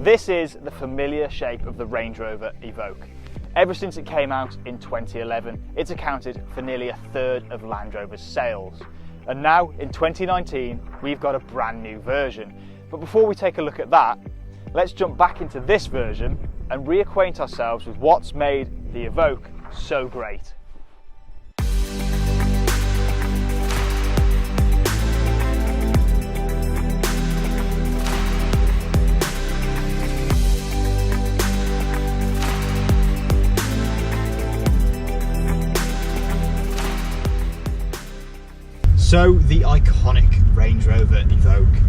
This is the familiar shape of the Range Rover Evoque. Ever since it came out in 2011, it's accounted for nearly a third of Land Rover's sales. And now, in 2019, we've got a brand new version. But before we take a look at that, let's jump back into this version and reacquaint ourselves with what's made the Evoque so great. So, the iconic Range Rover Evoque.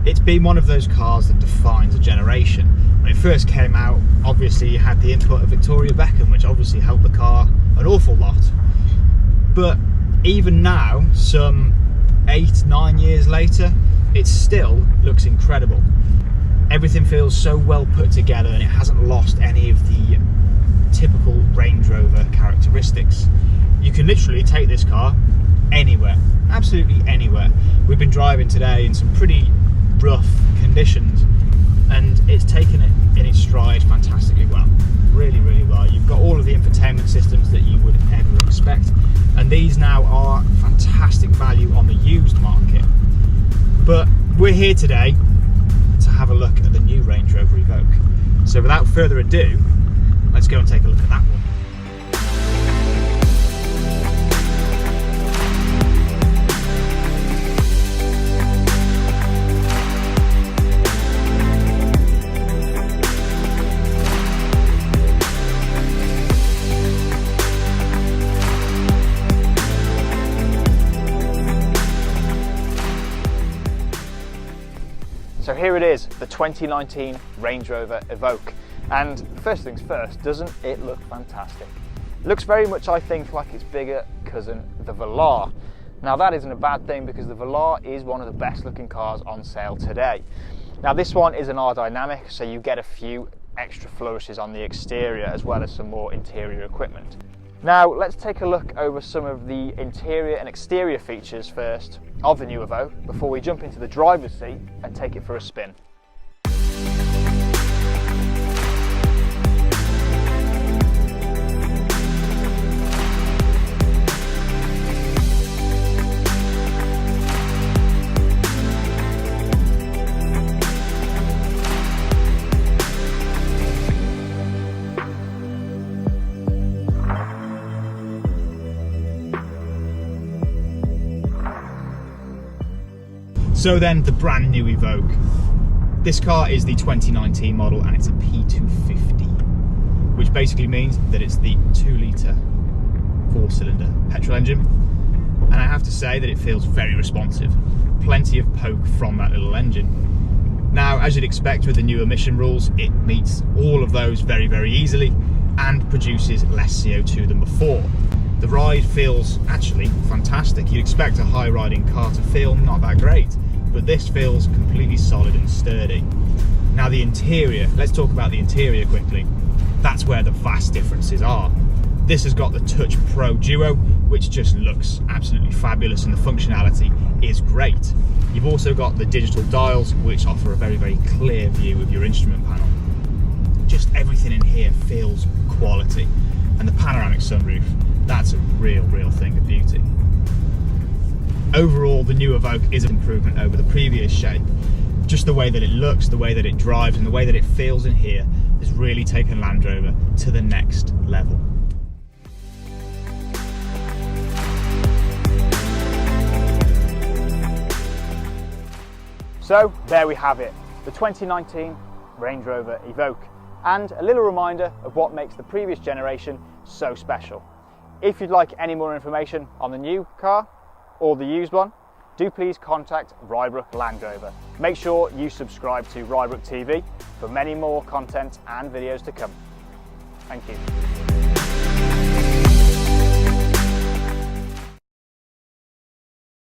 It's been one of those cars that defines a generation. When it first came out, obviously you had the input of Victoria Beckham, which obviously helped the car an awful lot. But even now, some 8-9 years later, it still looks incredible. Everything feels so well put together and it hasn't lost any of the typical Range Rover characteristics. You can literally take this car anywhere, absolutely anywhere. We've been driving today in some pretty rough conditions and it's taken it in its stride fantastically well, really well. You've got all of the infotainment systems that you would ever expect, and these now are fantastic value on the used market. But we're here today to have a look at the new Range Rover Evoque. So without further ado, let's go and take a look at that one. So here it is, the 2019 Range Rover Evoque. And first things first, doesn't it look fantastic? It looks very much, I think, like its bigger cousin, the Velar. Now that isn't a bad thing because the Velar is one of the best looking cars on sale today. Now this one is an R-Dynamic, so you get a few extra flourishes on the exterior as well as some more interior equipment. Now let's take a look over some of the interior and exterior features first of the new Evoque before we jump into the driver's seat and take it for a spin. So then, the brand new Evoque. This car is the 2019 model and it's a P250, which basically means that it's the 2-litre 4-cylinder petrol engine. And I have to say that it feels very responsive. Plenty of poke from that little engine. Now, as you'd expect with the new emission rules, it meets all of those very easily and produces less CO2 than before. The ride feels actually fantastic. You'd expect a high riding car to feel not that great, but this feels completely solid and sturdy. Now the interior, let's talk about the interior quickly. That's where the vast differences are. This has got the Touch Pro Duo, which just looks absolutely fabulous and the functionality is great. You've also got the digital dials, which offer a very clear view of your instrument panel. Just everything in here feels quality. And the panoramic sunroof, that's a real thing of beauty. Overall, the new Evoque is an improvement over the previous shape. Just the way that it looks, the way that it drives, and the way that it feels in here has really taken Land Rover to the next level. So there we have it, the 2019 Range Rover Evoque, and a little reminder of what makes the previous generation so special. If you'd like any more information on the new car or the used one, do please contact Rybrook Land Rover. Make sure you subscribe to Rybrook TV for many more content and videos to come. Thank you.